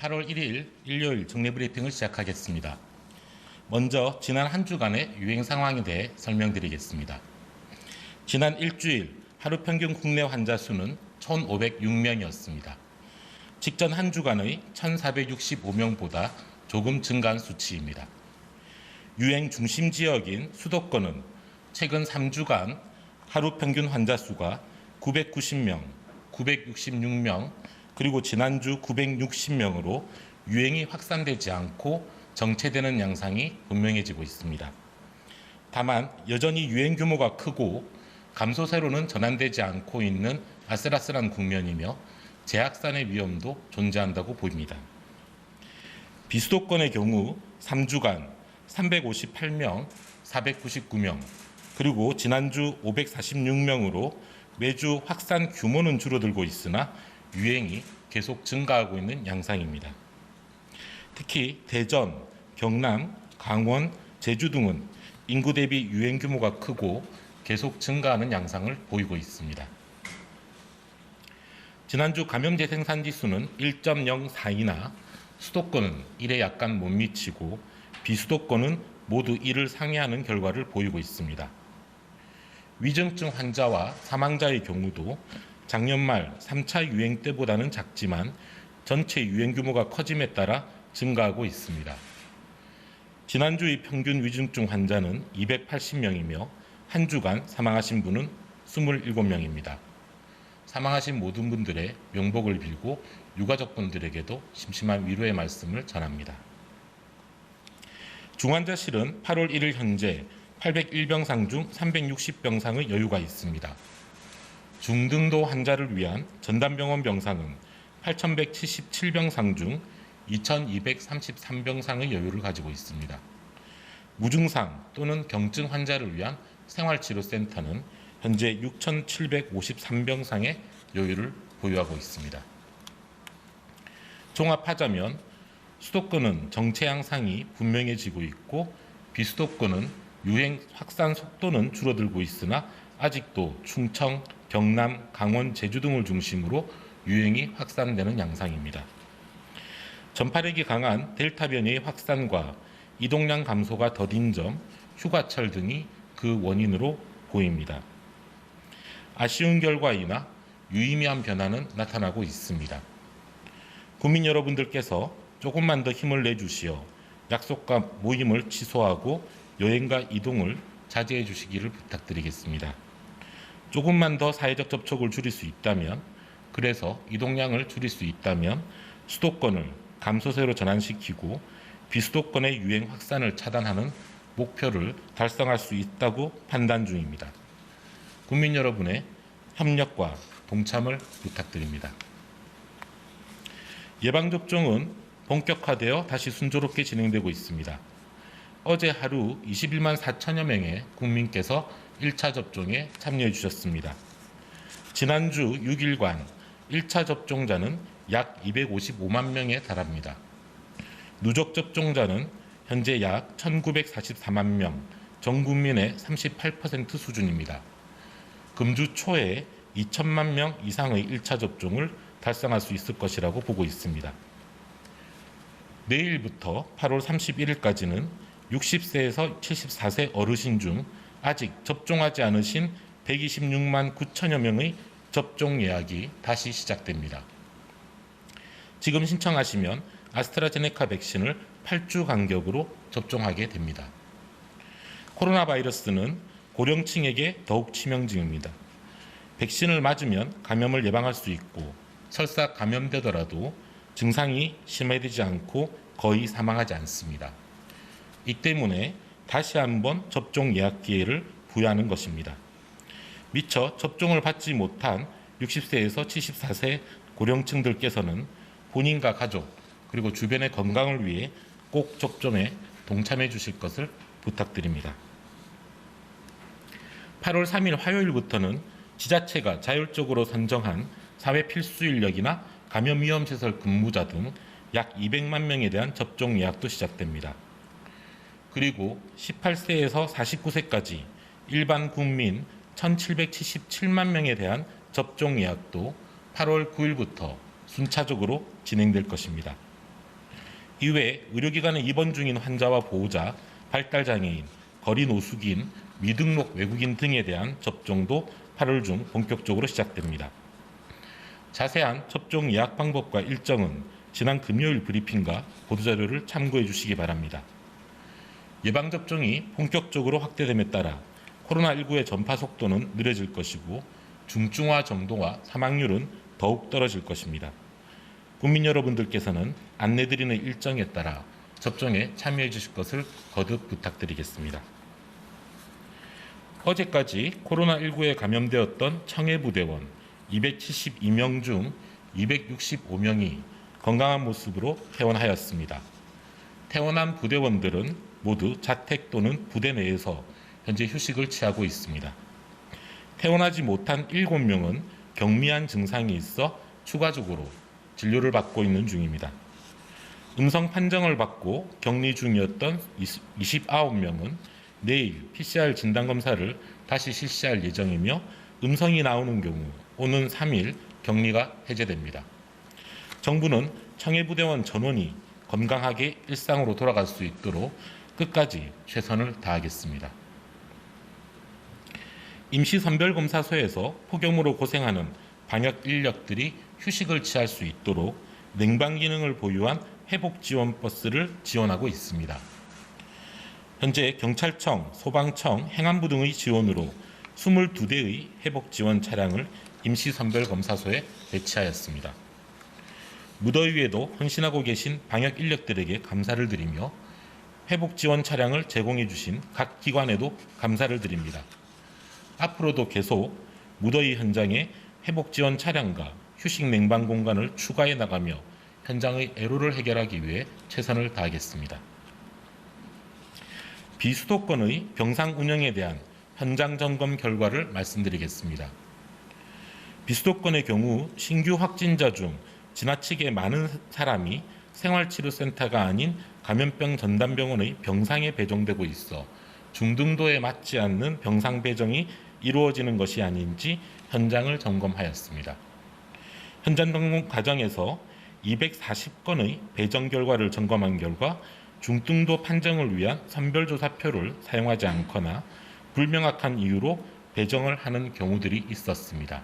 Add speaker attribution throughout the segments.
Speaker 1: 8월 1일 일요일 정례 브리핑을 시작하겠습니다. 먼저 지난 한 주간의 유행 상황에 대해 설명드리겠습니다. 지난 일주일 하루 평균 국내 환자 수는 1,506명이었습니다. 직전 한 주간의 1,465명보다 조금 증가한 수치입니다. 유행 중심 지역인 수도권은 최근 3주간 하루 평균 환자 수가 990명, 966명, 그리고 지난주 960명으로 유행이 확산되지 않고 정체되는 양상이 분명해지고 있습니다. 다만 여전히 유행 규모가 크고 감소세로는 전환되지 않고 있는 아슬아슬한 국면이며 재확산의 위험도 존재한다고 보입니다. 비수도권의 경우 3주간 358명, 499명, 그리고 지난주 546명으로 매주 확산 규모는 줄어들고 있으나 유행이 계속 증가하고 있는 양상입니다. 특히 대전, 경남, 강원, 제주 등은 인구 대비 유행 규모가 크고 계속 증가하는 양상을 보이고 있습니다. 지난주 감염제 생산지수는 1.04이나 수도권은 1에 약간 못 미치고 비수도권은 모두 1을 상회하는 결과를 보이고 있습니다. 위중증 환자와 사망자의 경우도 작년 말 3차 유행 때보다는 작지만 전체 유행 규모가 커짐에 따라 증가하고 있습니다. 지난주의 평균 위중증 환자는 280명이며 한 주간 사망하신 분은 27명입니다. 사망하신 모든 분들의 명복을 빌고 유가족분들에게도 심심한 위로의 말씀을 전합니다. 중환자실은 8월 1일 현재 801병상 중 360병상의 여유가 있습니다. 중등도 환자를 위한 전담병원 병상은 8,177병상 중 2,233병상의 여유를 가지고 있습니다. 무증상 또는 경증 환자를 위한 생활치료센터는 현재 6,753병상의 여유를 보유하고 있습니다. 종합하자면 수도권은 정체 양상이 분명해지고 있고 비수도권은 유행 확산 속도는 줄어들고 있으나 아직도 충청, 경남, 강원, 제주 등을 중심으로 유행이 확산되는 양상입니다. 전파력이 강한 델타 변이의 확산과 이동량 감소가 더딘 점, 휴가철 등이 그 원인으로 보입니다. 아쉬운 결과이나 유의미한 변화는 나타나고 있습니다. 국민 여러분들께서 조금만 더 힘을 내주시어 약속과 모임을 취소하고 여행과 이동을 자제해 주시기를 부탁드리겠습니다. 조금만 더 사회적 접촉을 줄일 수 있다면, 그래서 이동량을 줄일 수 있다면 수도권을 감소세로 전환시키고 비수도권의 유행 확산을 차단하는 목표를 달성할 수 있다고 판단 중입니다. 국민 여러분의 협력과 동참을 부탁드립니다. 예방접종은 본격화되어 다시 순조롭게 진행되고 있습니다. 어제 하루 21만 4천여 명의 국민께서 1차 접종에 참여해 주셨습니다. 지난주 6일간 1차 접종자는 약 255만 명에 달합니다. 누적 접종자는 현재 약 1,944만 명, 전 국민의 38% 수준입니다. 금주 초에 2천만 명 이상의 1차 접종을 달성할 수 있을 것이라고 보고 있습니다. 내일부터 8월 31일까지는 60세에서 74세 어르신 중 아직 접종하지 않으신 126만 9천여 명의 접종 예약이 다시 시작됩니다. 지금 신청하시면 아스트라제네카 백신을 8주 간격으로 접종하게 됩니다. 코로나 바이러스는 고령층에게 더욱 치명적입니다. 백신을 맞으면 감염을 예방할 수 있고 설사 감염되더라도 증상이 심해지지 않고 거의 사망하지 않습니다. 이 때문에 다시 한번 접종 예약 기회를 부여하는 것입니다. 미처 접종을 받지 못한 60세에서 74세 고령층들께서는 본인과 가족 그리고 주변의 건강을 위해 꼭 접종에 동참해 주실 것을 부탁드립니다. 8월 3일 화요일부터는 지자체가 자율적으로 선정한 사회 필수 인력이나 감염위험시설 근무자 등 약 200만 명에 대한 접종 예약도 시작됩니다. 그리고 18세에서 49세까지 일반 국민 1,777만 명에 대한 접종 예약도 8월 9일부터 순차적으로 진행될 것입니다. 이외에 의료기관에 입원 중인 환자와 보호자, 발달장애인, 거리 노숙인, 미등록 외국인 등에 대한 접종도 8월 중 본격적으로 시작됩니다. 자세한 접종 예약 방법과 일정은 지난 금요일 브리핑과 보도자료를 참고해 주시기 바랍니다. 예방접종이 본격적으로 확대됨에 따라 코로나19의 전파 속도는 느려질 것이고 중증화 정도와 사망률은 더욱 떨어질 것입니다. 국민 여러분들께서는 안내드리는 일정에 따라 접종에 참여해 주실 것을 거듭 부탁드리겠습니다. 어제까지 코로나19에 감염되었던 청해부대원 272명 중 265명이 건강한 모습으로 퇴원하였습니다. 퇴원한 부대원들은 모두 자택 또는 부대 내에서 현재 휴식을 취하고 있습니다. 퇴원하지 못한 7명은 경미한 증상이 있어 추가적으로 진료를 받고 있는 중입니다. 음성 판정을 받고 격리 중이었던 29명은 내일 PCR 진단검사를 다시 실시할 예정이며 음성이 나오는 경우 오는 3일 격리가 해제됩니다. 정부는 청해부대원 전원이 건강하게 일상으로 돌아갈 수 있도록 끝까지 최선을 다하겠습니다. 임시선별검사소에서 폭염으로 고생하는 방역 인력들이 휴식을 취할 수 있도록 냉방 기능을 보유한 회복지원버스를 지원하고 있습니다. 현재 경찰청, 소방청, 행안부 등의 지원으로 22대의 회복지원 차량을 임시선별검사소에 배치하였습니다. 무더위에도 헌신하고 계신 방역 인력들에게 감사를 드리며 회복지원 차량을 제공해 주신 각 기관에도 감사를 드립니다. 앞으로도 계속 무더위 현장에 회복지원 차량과 휴식 냉방 공간을 추가해 나가며 현장의 애로를 해결하기 위해 최선을 다하겠습니다. 비수도권의 병상 운영에 대한 현장 점검 결과를 말씀드리겠습니다. 비수도권의 경우 신규 확진자 중 지나치게 많은 사람이 생활치료센터가 아닌 감염병 전담병원의 병상에 배정되고 있어 중등도에 맞지 않는 병상 배정이 이루어지는 것이 아닌지 현장을 점검하였습니다. 현장 점검 과정에서 240건의 배정 결과를 점검한 결과 중등도 판정을 위한 선별조사표를 사용하지 않거나 불명확한 이유로 배정을 하는 경우들이 있었습니다.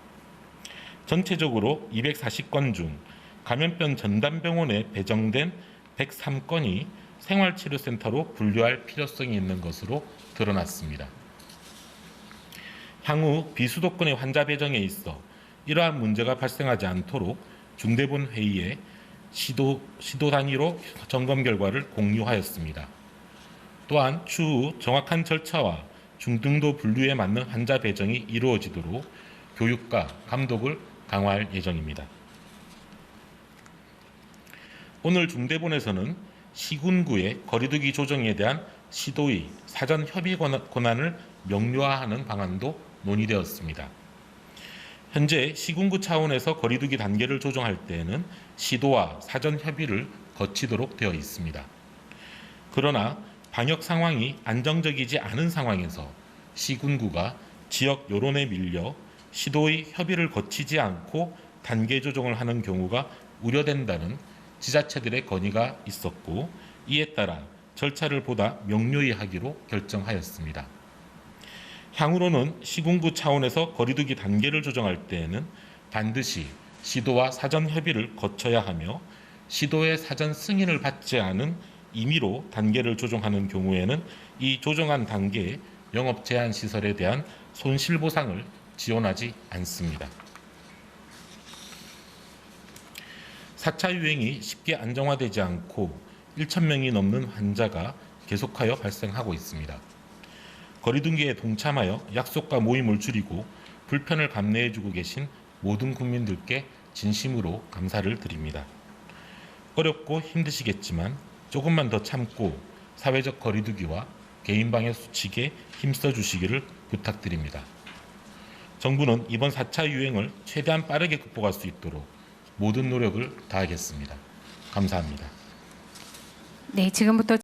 Speaker 1: 전체적으로 240건 중 감염병 전담병원에 배정된 103건이 생활치료센터로 분류할 필요성이 있는 것으로 드러났습니다. 향후 비수도권의 환자 배정에 있어 이러한 문제가 발생하지 않도록 중대본 회의에 시도 단위로 점검 결과를 공유하였습니다. 또한 추후 정확한 절차와 중등도 분류에 맞는 환자 배정이 이루어지도록 교육과 감독을 강화할 예정입니다. 오늘 중대본에서는 시군구의 거리두기 조정에 대한 시도의 사전 협의 권한을 명료화하는 방안도 논의되었습니다. 현재 시군구 차원에서 거리두기 단계를 조정할 때에는 시도와 사전 협의를 거치도록 되어 있습니다. 그러나 방역 상황이 안정적이지 않은 상황에서 시군구가 지역 여론에 밀려 시도의 협의를 거치지 않고 단계 조정을 하는 경우가 우려된다는 지자체들의 건의가 있었고 이에 따라 절차를 보다 명료히 하기로 결정하였습니다. 향후로는 시군구 차원에서 거리두기 단계를 조정할 때에는 반드시 시도와 사전 협의를 거쳐야 하며 시도의 사전 승인을 받지 않은 임의로 단계를 조정하는 경우에는 이 조정한 단계의 영업 제한 시설에 대한 손실보상을 지원하지 않습니다. 4차 유행이 쉽게 안정화되지 않고 1,000명이 넘는 환자가 계속하여 발생하고 있습니다. 거리두기에 동참하여 약속과 모임을 줄이고 불편을 감내해주고 계신 모든 국민들께 진심으로 감사를 드립니다. 어렵고 힘드시겠지만 조금만 더 참고 사회적 거리두기와 개인방역 수칙에 힘써 주시기를 부탁드립니다. 정부는 이번 4차 유행을 최대한 빠르게 극복할 수 있도록 모든 노력을 다하겠습니다. 감사합니다.
Speaker 2: 네, 지금부터